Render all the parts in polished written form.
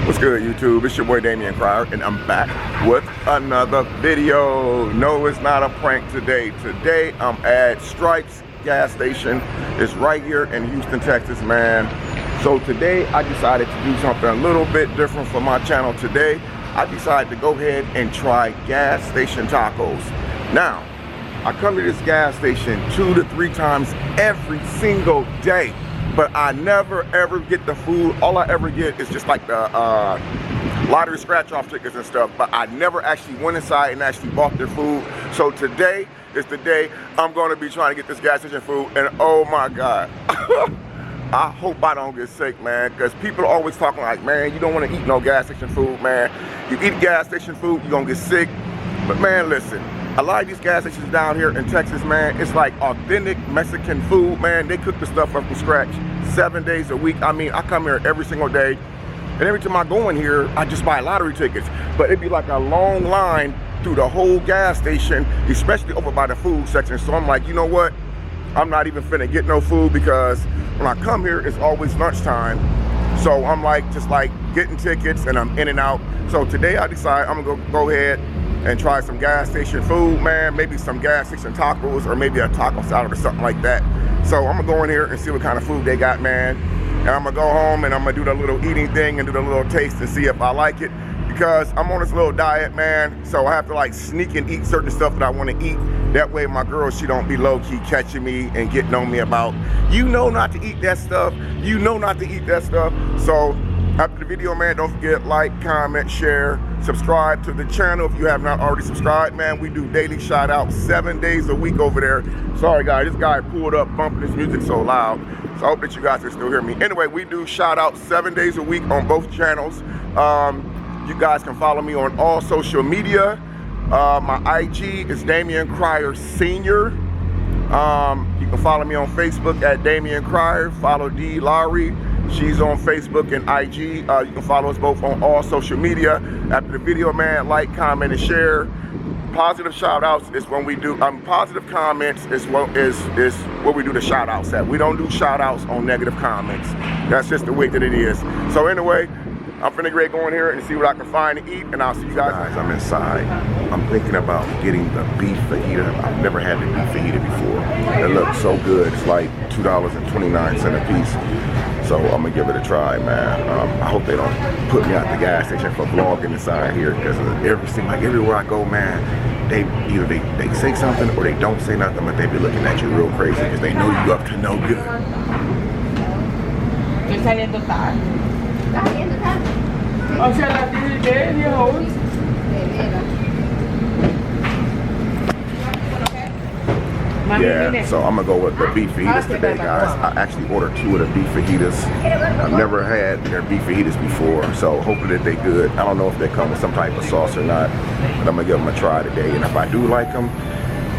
What's good, YouTube? It's your boy Damian Cryer, and I'm back with another video. No, it's not a prank today. Today, I'm at Stripes gas station. It's right here in Houston, Texas, man. So today, I decided to do something a little bit different for my channel today. I decided to go ahead and try gas station tacos. Now, I come to this gas station 2 to 3 times every single day, but I never ever get the food. All I ever get is just like the lottery scratch-off tickets and stuff, but I never actually went inside and actually bought their food. So today is the day I'm gonna be trying to get this gas station food, and oh my God. I hope I don't get sick, man, because people are always talking like, man, you don't want to eat no gas station food, man. You eat gas station food, you're gonna get sick. But man, listen, a lot of these gas stations down here in Texas, man, it's like authentic Mexican food, man. They cook the stuff up from scratch 7 days a week. I mean, I come here every single day, and every time I go in here, I just buy lottery tickets. But it'd be like a long line through the whole gas station, especially over by the food section. So I'm like, you know what? I'm not even finna get no food, because when I come here, it's always lunchtime. So I'm like, just like getting tickets, and I'm in and out. So today I decide I'm gonna go ahead and try some gas station food, man. Maybe some gas station tacos, or maybe a taco salad or something like that. So I'm gonna go in here and see what kind of food they got, man. And I'm gonna go home and I'm gonna do the little eating thing and do the little taste and see if I like it. Because I'm on this little diet, man. So I have to like sneak and eat certain stuff that I wanna eat. That way my girl, she don't be low-key catching me and getting on me about, you know not to eat that stuff. You know not to eat that stuff. So after the video, man, don't forget, like, comment, share, subscribe to the channel if you have not already subscribed, man. We do daily shout outs 7 days a week over there. Sorry guys, this guy pulled up bumping his music so loud. So I hope that you guys can still hear me. Anyway, we do shout outs 7 days a week on both channels. You guys can follow me on all social media. My IG is Damian Cryer Senior. You can follow me on Facebook at Damian Cryer. Follow D. Lowry. She's on Facebook and IG. You can follow us both on all social media. After the video, man, like, comment, and share. Positive shout outs is when we do, positive comments is what we do the shout outs at. We don't do shout outs on negative comments. That's just the way that it is. So anyway, I'm finna get going here and see what I can find to eat, and I'll see you guys. I'm inside. I'm thinking about getting the beef fajita. I've never had the beef fajita before. It looks so good. It's like $2.29 a piece. So I'm gonna give it a try, man. I hope they don't put me at the gas station for vlogging inside here, because everywhere I go, man, either they say something or they don't say nothing, but they be looking at you real crazy because they know you up to no good. Estoy saliendo tarde. ¿Estás saliendo tarde? O sea, las 10:30, 11. Yeah, so I'm gonna go with the beef fajitas today, guys. I actually ordered 2 of the beef fajitas. I've never had their beef fajitas before, so hopefully that they good. I don't know if they come with some type of sauce or not, but I'm gonna give them a try today. And if I do like them,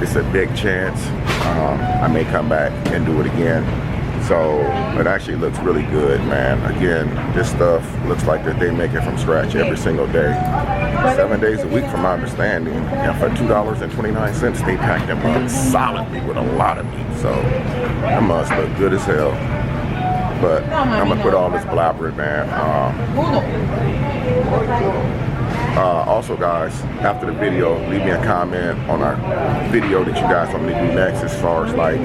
it's a big chance I may come back and do it again. So it actually looks really good, man. Again, this stuff looks like that they make it from scratch every single day. 7 days a week from my understanding. And for $2.29, they pack them up solidly with a lot of meat. So that must look good as hell. But I'm gonna quit all this blabbering, man. Also guys, after the video, leave me a comment on our video that you guys want me to do next, as far as like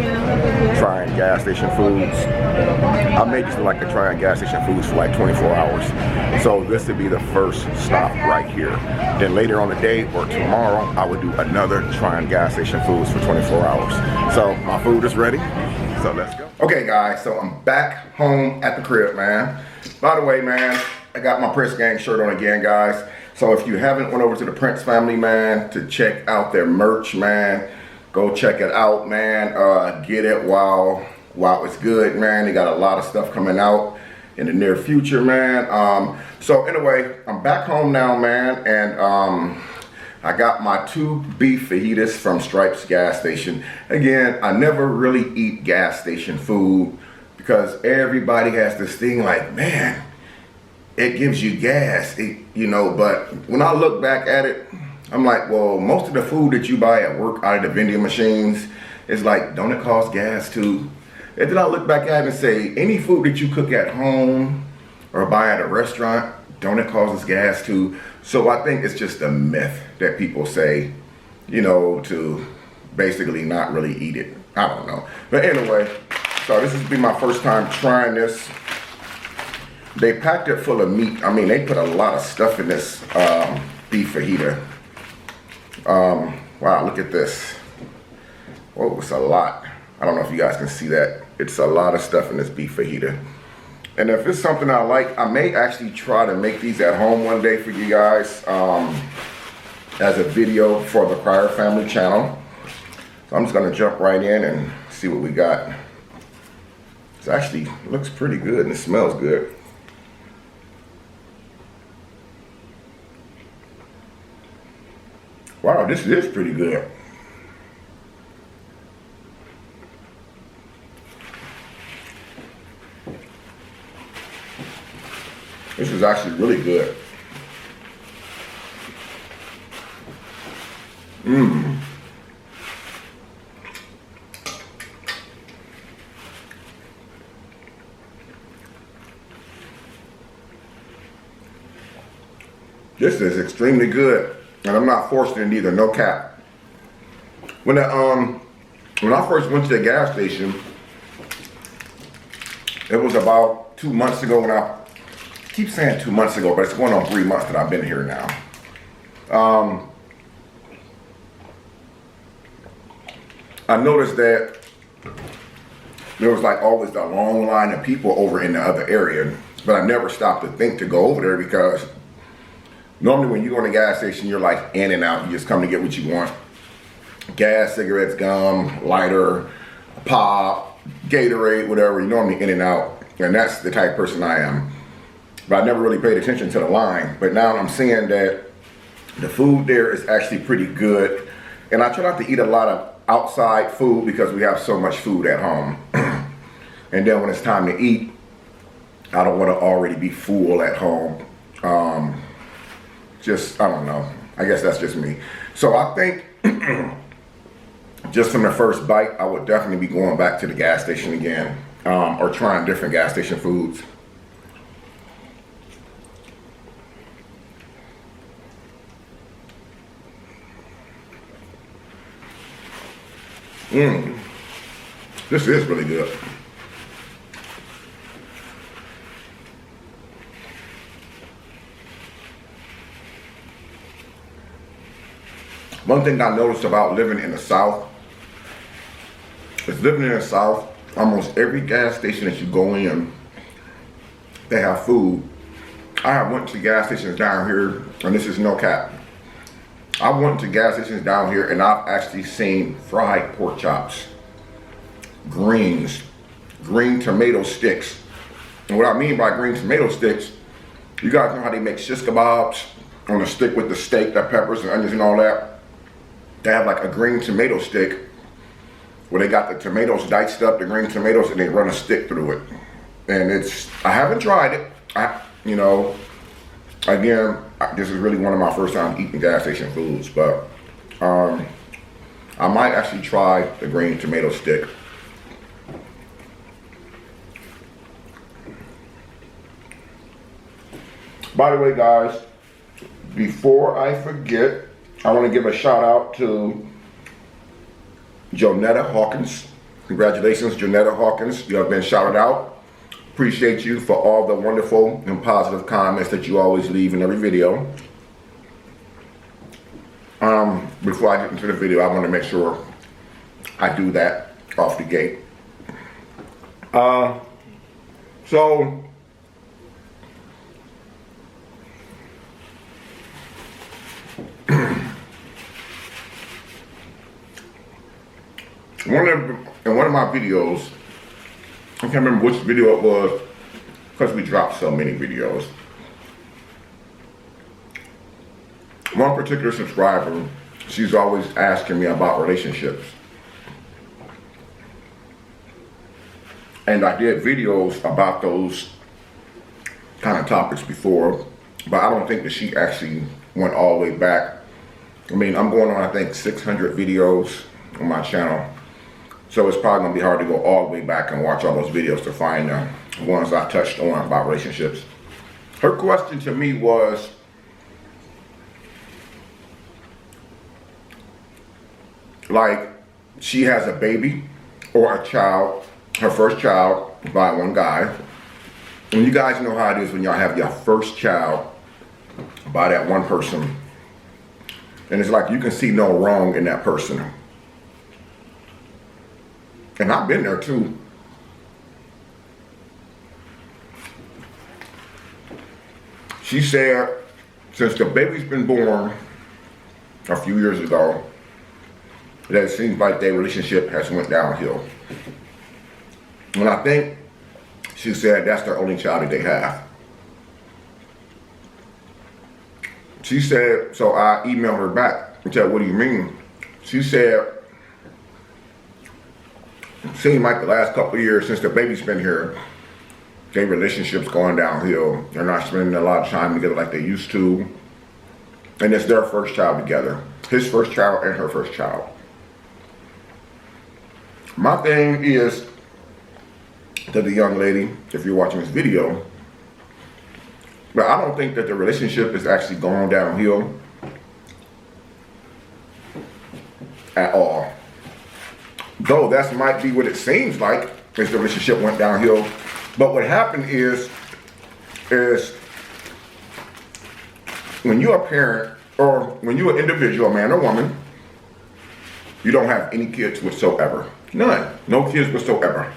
trying gas station foods. I may just like to try gas station foods for like 24 hours. So this would be the first stop right here. Then later on the day or tomorrow, I would do another trying gas station foods for 24 hours. So my food is ready, so let's go. Okay guys, so I'm back home at the crib, man. By the way, man, I got my Prince Gang shirt on again, guys. So if you haven't went over to the Prince family, man, to check out their merch, man, go check it out, man. Get it while it's good, man. They got a lot of stuff coming out in the near future, man. So anyway, I'm back home now, man, and I got my 2 beef fajitas from Stripes gas station. Again, I never really eat gas station food because everybody has this thing like, man, it gives you gas, you know, but when I look back at it, I'm like, well, most of the food that you buy at work out of the vending machines is like, don't it cost gas too? And then I look back at it and say, any food that you cook at home or buy at a restaurant don't it causes gas too? So I think it's just a myth that people say, you know, to basically not really eat it. I don't know. But anyway, so this has been my first time trying this. They packed it full of meat. I mean, they put a lot of stuff in this beef fajita. Wow, look at this. Whoa, it's a lot. I don't know if you guys can see that. It's a lot of stuff in this beef fajita. And if it's something I like, I may actually try to make these at home one day for you guys as a video for the Crier Family channel. So I'm just gonna jump right in and see what we got. It actually looks pretty good and it smells good. Wow, this is pretty good. This is actually really good. Mmm. This is extremely good, and I'm not forcing it either. No cap. When I first went to the gas station, it was about 2 months ago when I keep saying 2 months ago, but it's going on 3 months that I've been here now. I noticed that there was like always a long line of people over in the other area, but I never stopped to think to go over there because normally when you go to the gas station, you're like in and out. You just come to get what you want. Gas, cigarettes, gum, lighter, pop, Gatorade, whatever. You're normally in and out. And that's the type of person I am. But I never really paid attention to the line. But now I'm seeing that the food there is actually pretty good. And I try not to eat a lot of outside food because we have so much food at home. And then when it's time to eat, I don't want to already be full at home. I don't know. I guess that's just me. So I think just from the first bite, I would definitely be going back to the gas station again, or trying different gas station foods. This is really good. One thing I noticed about living in the South is living in the South, almost every gas station that you go in, they have food. I have went to gas stations down here, and this is no cap. I went to gas stations down here and I've actually seen fried pork chops, greens, green tomato sticks. And what I mean by green tomato sticks, you guys know how they make shish kebabs on a stick with the steak, the peppers and onions and all that. They have like a green tomato stick where they got the tomatoes diced up, the green tomatoes, and they run a stick through it. And I haven't tried it. Again, this is really one of my first time eating gas station foods, but I might actually try the green tomato stick. By the way, guys, before I forget, I want to give a shout out to Jonetta Hawkins. Congratulations, Jonetta Hawkins. You have been shouted out. Appreciate you for all the wonderful and positive comments that you always leave in every video. Before I get into the video, I want to make sure I do that off the gate. So in one of my videos, I can't remember which video it was because we dropped so many videos. One particular subscriber, she's always asking me about relationships. And I did videos about those kind of topics before, but I don't think that she actually went all the way back. I mean, I'm going on, I think, 600 videos on my channel. So it's probably gonna be hard to go all the way back and watch all those videos to find the ones I touched on about relationships. Her question to me was, like, she has a baby or a child, her first child by one guy. And you guys know how it is when y'all have your first child by that one person. And it's like you can see no wrong in that person. And I've been there too. She said, since the baby's been born a few years ago, that it seems like their relationship has went downhill. And I think she said that's their only child that they have. She said, so I emailed her back and said, what do you mean? She said, it seemed like the last couple of years since the baby's been here, their relationship's going downhill. They're not spending a lot of time together like they used to. And it's their first child together. His first child and her first child. My thing is to the young lady, if you're watching this video, but I don't think that the relationship is actually going downhill at all. Though that might be what it seems like, is the relationship went downhill. But what happened is when you're a parent, or when you're an individual, a man or woman, you don't have any kids whatsoever. None. No kids whatsoever.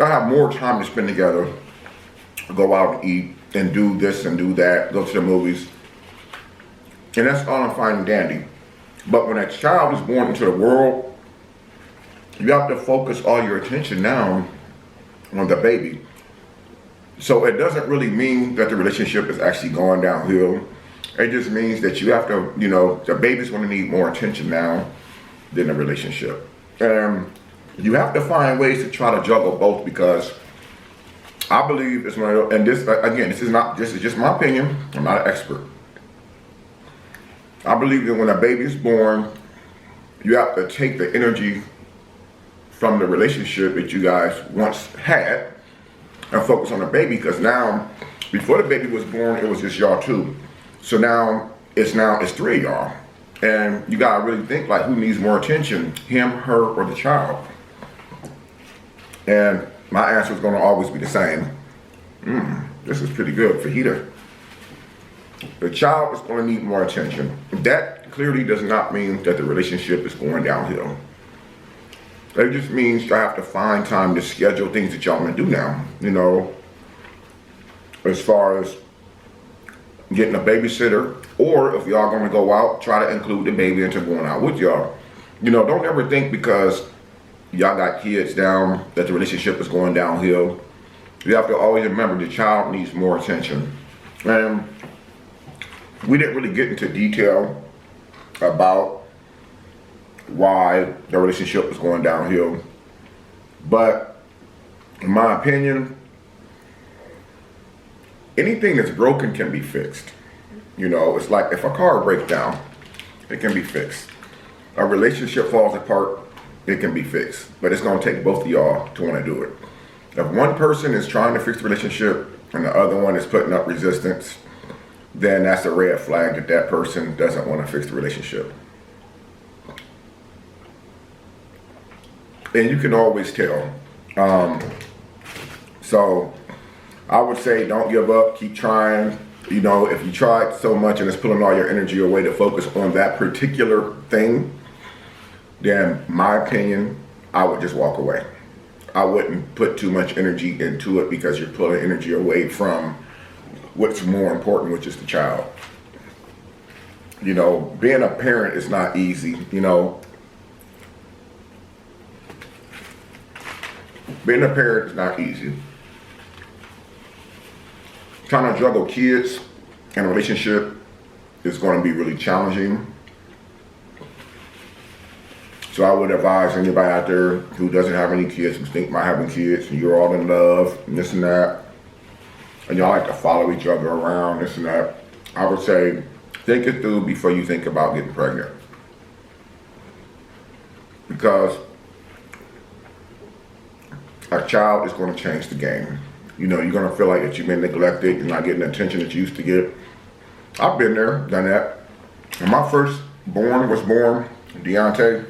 I have more time to spend together, go out and eat, and do this and do that, go to the movies. And that's all fine and dandy. But when a child is born into the world, you have to focus all your attention now on the baby. So it doesn't really mean that the relationship is actually going downhill. It just means that you have to, you know, the baby's going to need more attention now than the relationship. And you have to find ways to try to juggle both, because I believe it's one of those, and this, again, this is just my opinion. I'm not an expert. I believe that when a baby is born, you have to take the energy from the relationship that you guys once had and focus on the baby, because now, before the baby was born, it was just y'all two. So now it's three of y'all. And you gotta really think, like, who needs more attention, him, her, or the child? And my answer is gonna always be the same. This is pretty good, fajita. The child is gonna need more attention. That clearly does not mean that the relationship is going downhill. It just means you have to find time to schedule things that y'all gonna do now. You know, as far as getting a babysitter, or if y'all gonna go out, try to include the baby into going out with y'all. You know, don't ever think because y'all got kids down that the relationship is going downhill. You have to always remember the child needs more attention. And we didn't really get into detail about why the relationship was going downhill. But in my opinion, anything that's broken can be fixed. You know, it's like if a car breaks down, it can be fixed. A relationship falls apart, it can be fixed. But it's gonna take both of y'all to wanna do it. If one person is trying to fix the relationship and the other one is putting up resistance, then that's a red flag that that person doesn't wanna fix the relationship. And you can always tell. So I would say don't give up, keep trying. You know, if you tried so much and it's pulling all your energy away to focus on that particular thing, then my opinion, I would just walk away. I wouldn't put too much energy into it, because you're pulling energy away from what's more important, which is the child. You know, being a parent is not easy, you know. Being a parent is not easy. Trying to juggle kids and a relationship is going to be really challenging. So I would advise anybody out there who doesn't have any kids, who think about having kids, and you're all in love, and this and that, and y'all like to follow each other around, this and that, I would say think it through before you think about getting pregnant. Because a child is going to change the game. You know, you're gonna feel like that you've been neglected, you're not getting the attention that you used to get. I've been there, done that. When my first was born, Deontay,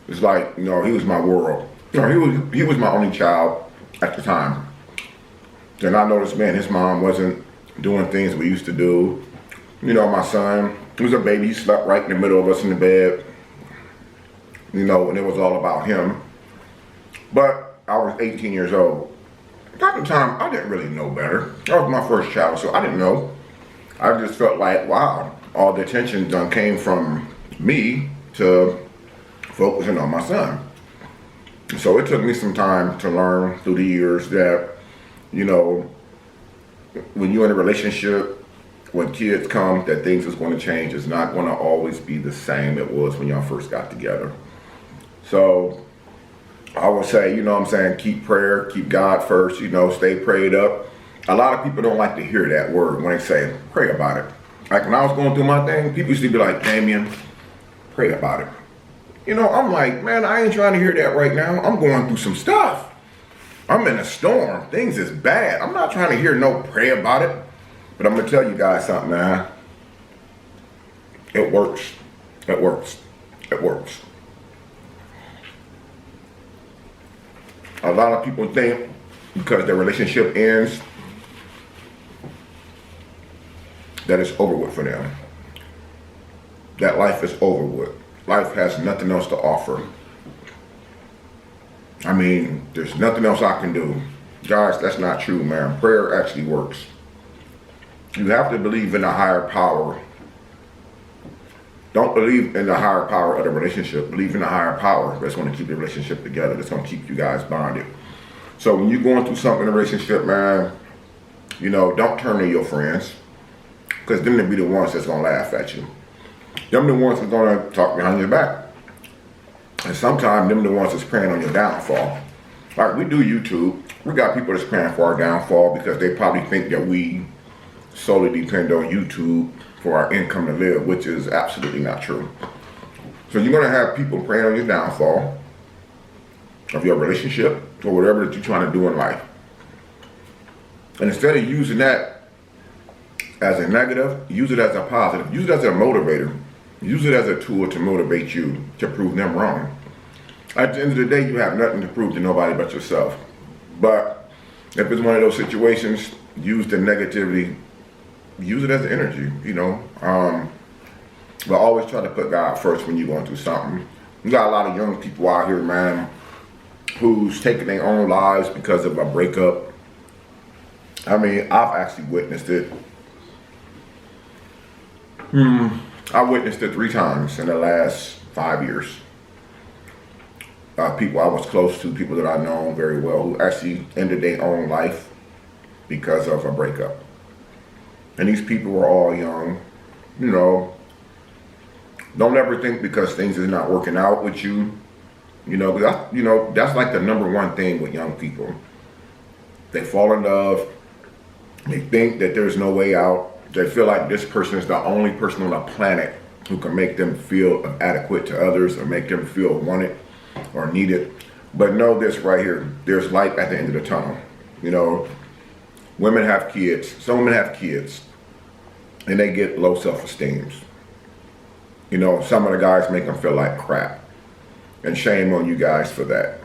it's like, you know, he was my world. You know, he was my only child at the time. And I noticed, man, his mom wasn't doing things we used to do. You know, my son, he was a baby, he slept right in the middle of us in the bed. You know, and it was all about him. But I was 18 years old. At the time, I didn't really know better. That was my first child, so I didn't know. I just felt like, wow, all the attention done came from me to focusing on my son. So it took me some time to learn through the years that, you know, when you're in a relationship, when kids come, that things is going to change. It's not going to always be the same it was when y'all first got together. So I would say, you know what I'm saying, keep prayer, keep God first, you know, stay prayed up. A lot of people don't like to hear that word when they say, pray about it. Like when I was going through my thing, people used to be like, Damien, pray about it. You know, I'm like, man, I ain't trying to hear that right now. I'm going through some stuff. I'm in a storm. Things is bad. I'm not trying to hear no pray about it. But I'm going to tell you guys something, man. It works. It works. It works. A lot of people think because their relationship ends that it's over with for them. That life is over with. Life has nothing else to offer. I mean, there's nothing else I can do. Guys, that's not true, man. Prayer actually works. You have to believe in a higher power. Don't believe in the higher power of the relationship. Believe in the higher power that's going to keep the relationship together. That's going to keep you guys bonded. So when you're going through something in a relationship, man, you know, don't turn to your friends. Because them will be the ones that's going to laugh at you. Them the ones that's going to talk behind your back. And sometimes them the ones that's praying on your downfall. Like we do YouTube. We got people that's praying for our downfall because they probably think that we solely depend on YouTube for our income to live, which is absolutely not true. So you're going to have people praying on your downfall of your relationship or whatever that you're trying to do in life. And instead of using that as a negative, use it as a positive. Use it as a motivator. Use it as a tool to motivate you to prove them wrong. At the end of the day, you have nothing to prove to nobody but yourself. But if it's one of those situations, use the negativity, use it as an energy, you know. But always try to put God first when you're going through something. You got a lot of young people out here, man, who's taking their own lives because of a breakup. I mean, I've actually witnessed it. I witnessed it 3 times in the last 5 years. People I was close to, people that I know very well, who actually ended their own life because of a breakup. And these people were all young. You know, don't ever think because things is not working out with you. You know, that's like the number one thing with young people. They fall in love. They think that there's no way out. They feel like this person is the only person on the planet who can make them feel adequate to others or make them feel wanted or needed. But know this right here, there's light at the end of the tunnel. You know, women have kids, some women have kids, and they get low self-esteem. You know, some of the guys make them feel like crap. And shame on you guys for that.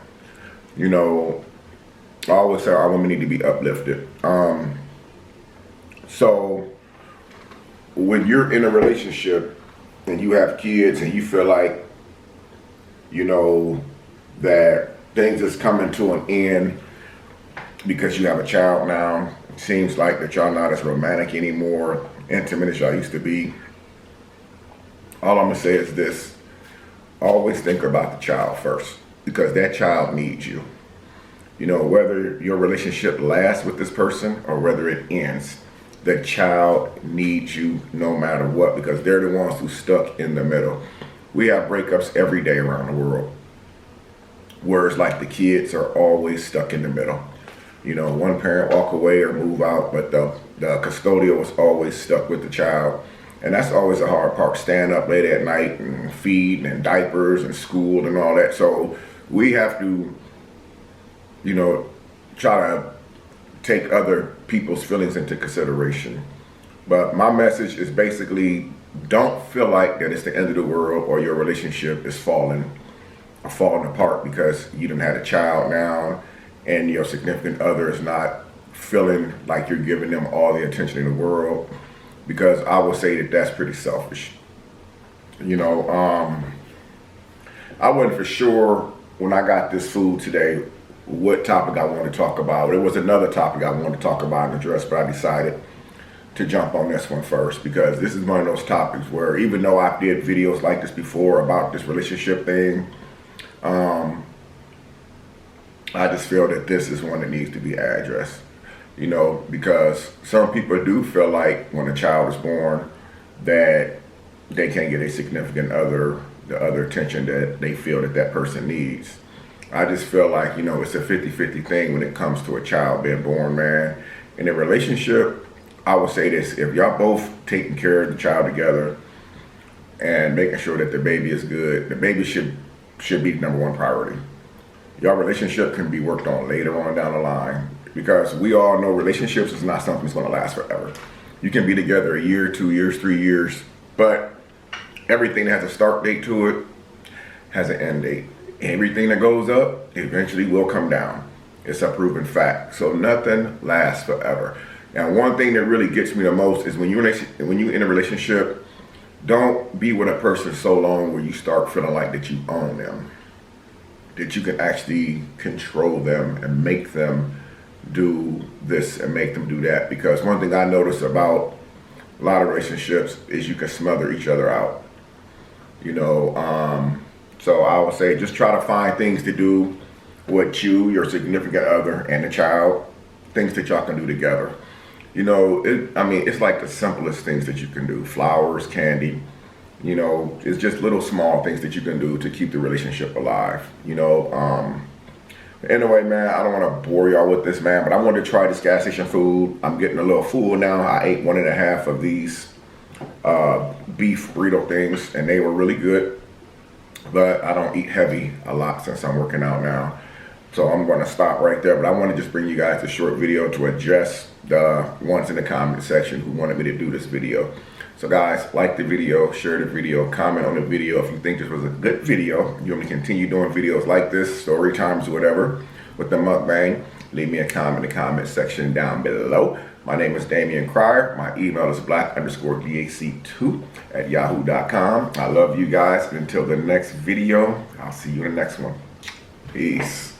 You know, I always say our women need to be uplifted. So when you're in a relationship and you have kids and you feel like, you know, that things is coming to an end because you have a child now, it seems like that y'all not as romantic anymore, intimate as y'all used to be. All I'm gonna say is this, always think about the child first, because that child needs you. You know, whether your relationship lasts with this person or whether it ends, the child needs you no matter what, because they're the ones who stuck in the middle. We have breakups every day around the world. Whereas like the kids are always stuck in the middle. You know, one parent walk away or move out, but the custodial was always stuck with the child. And that's always a hard part, stand up late at night and feed and diapers and school and all that. So we have to you know, try to take other people's feelings into consideration. But my message is basically, don't feel like that it's the end of the world or your relationship is falling apart because you done had a child now and your significant other is not feeling like you're giving them all the attention in the world, because I would say that that's pretty selfish. You know, I wasn't for sure when I got this food today what topic I wanted to talk about. There was another topic I wanted to talk about and address, but I decided to jump on this one first because this is one of those topics where, even though I did videos like this before about this relationship thing, I just feel that this is one that needs to be addressed. You know, because some people do feel like when a child is born that they can't get a significant other the other attention that they feel that that person needs. I just feel like, you know, it's a 50-50 thing when it comes to a child being born, man. In a relationship, I would say this: if y'all both taking care of the child together and making sure that the baby is good, the baby should be the number one priority. Your relationship can be worked on later on down the line, because we all know relationships is not something that's going to last forever. You can be together a year, 2 years, 3 years, but everything that has a start date to it has an end date. Everything that goes up eventually will come down. It's a proven fact. So nothing lasts forever. And one thing that really gets me the most is when you're in a relationship, don't be with a person so long where you start feeling like that you own them, that you can actually control them and make them do this and make them do that. Because one thing I notice about a lot of relationships is you can smother each other out. You know, so I would say just try to find things to do with you, your significant other, and the child, things that y'all can do together. You know, it's like the simplest things that you can do. Flowers, candy, you know, it's just little small things that you can do to keep the relationship alive, you know. Anyway, man, I don't want to bore y'all with this, man, but I wanted to try this gas station food. I'm getting a little full now. I ate 1.5 of these beef burrito things, and they were really good. But I don't eat heavy a lot since I'm working out now. So I'm going to stop right there. But I want to just bring you guys a short video to address the ones in the comment section who wanted me to do this video. So guys, like the video, share the video, comment on the video if you think this was a good video. You want me to continue doing videos like this, story times, whatever, with the mukbang, leave me a comment in the comment section down below. My name is Damian Cryer. My email is black_dac2@yahoo.com. I love you guys. And until the next video, I'll see you in the next one. Peace.